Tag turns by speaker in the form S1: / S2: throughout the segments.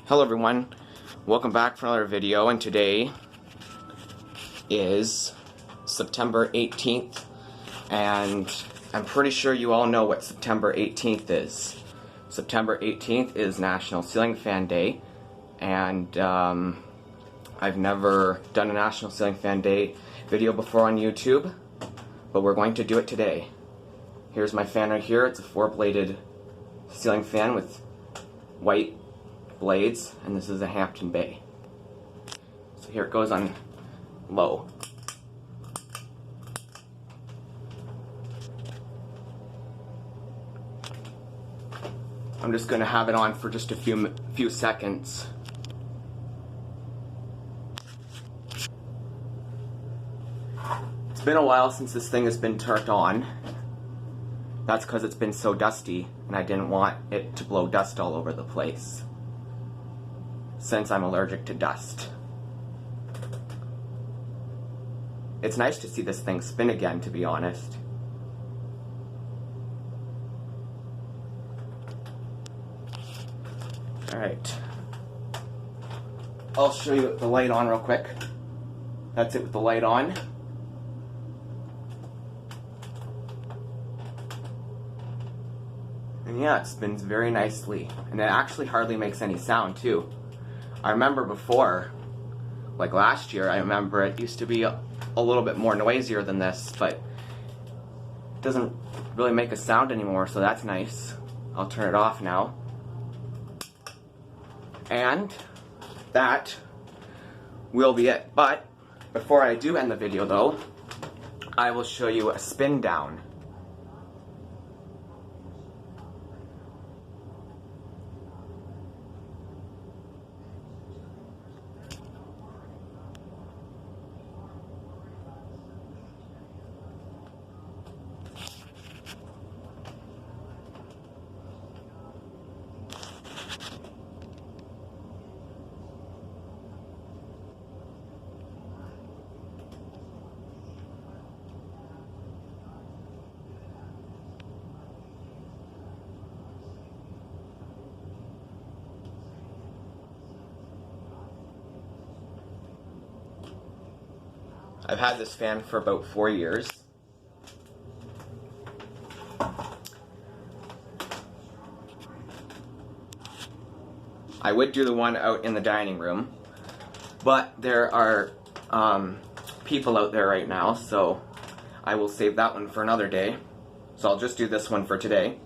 S1: Hello everyone, welcome back for another video, and today is September 18th, and I'm pretty sure you all know what September 18th is. September 18th is National Ceiling Fan Day, and I've never done a National Ceiling Fan Day video before on YouTube, but we're going to do it today. Here's my fan right here. It's a 4-bladed ceiling fan with white blades, and this is a Hampton Bay. So here it goes on low. I'm just going to have it on for just a few seconds. It's been a while since this thing has been turned on. That's because it's been so dusty, and I didn't want it to blow dust all over the place, since I'm allergic to dust. It's nice to see this thing spin again, to be honest. Alright. I'll show you with the light on real quick. That's it with the light on. And yeah, it spins very nicely. And it actually hardly makes any sound, too. I remember before, like last year, I remember it used to be a little bit more noisier than this, but it doesn't really make a sound anymore, so that's nice. I'll turn it off now. And that will be it. But before I do end the video, though, I will show you a spin down. I've had this fan for about 4 years. I would do the one out in the dining room, but there are people out there right now, so I will save that one for another day. So I'll just do this one for today,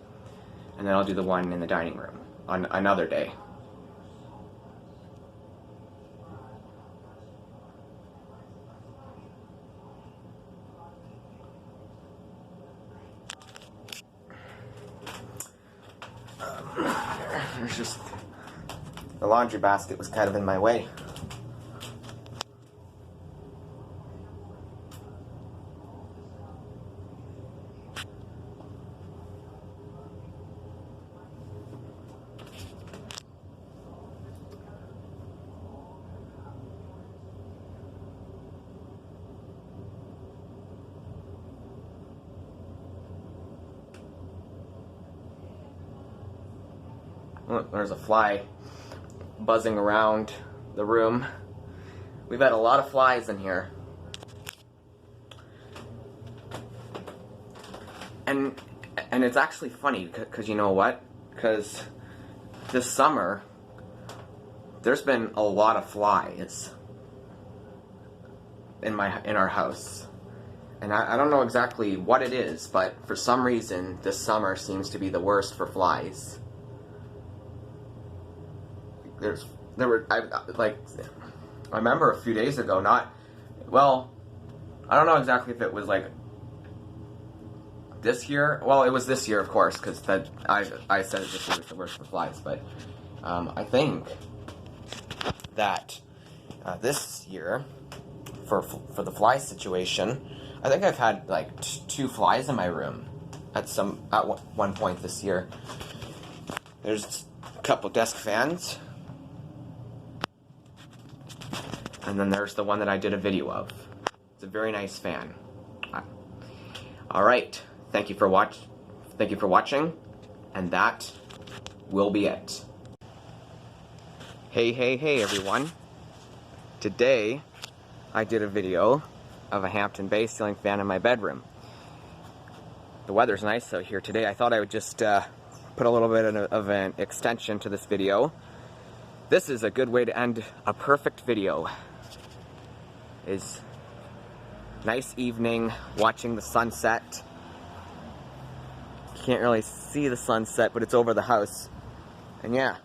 S1: and then I'll do the one in the dining room on another day. There's just the laundry basket was kind of in my way. Look, there's a fly buzzing around the room. We've had a lot of flies in here. And it's actually funny, because you know what? Because this summer, there's been a lot of flies in our house. And I don't know exactly what it is, but for some reason, this summer seems to be the worst for flies. I remember a few days ago, I don't know exactly if it was like this year. Well, it was this year, of course, because I said it this year was the worst for flies, but I think that this year, for the fly situation, I think I've had like 2 flies in my room at one point this year. There's a couple desk fans. And then there's the one that I did a video of. It's a very nice fan. Alright, thank you for watching, and that will be it. Hey everyone. Today I did a video of a Hampton Bay ceiling fan in my bedroom. The weather's nice out here today. I thought I would just put a little bit of an extension to this video. This is a good way to end a perfect video. Is nice evening, watching the sunset. You can't really see the sunset, but it's over the house. And yeah,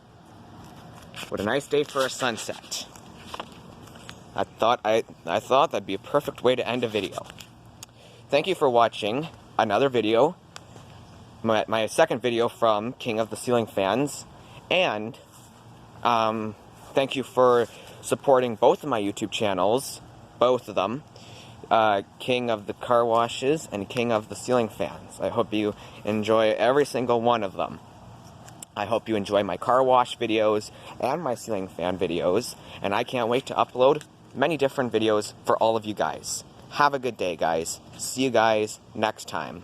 S1: what a nice day for a sunset. I thought that'd be a perfect way to end a video. Thank you for watching another video, my second video from King of the Ceiling Fans, and thank you for supporting both of my YouTube channels, both of them, King of the Car Washes and King of the Ceiling Fans. I hope you enjoy every single one of them. I hope you enjoy my car wash videos and my ceiling fan videos, and I can't wait to upload many different videos for all of you guys. Have a good day, guys. See you guys next time.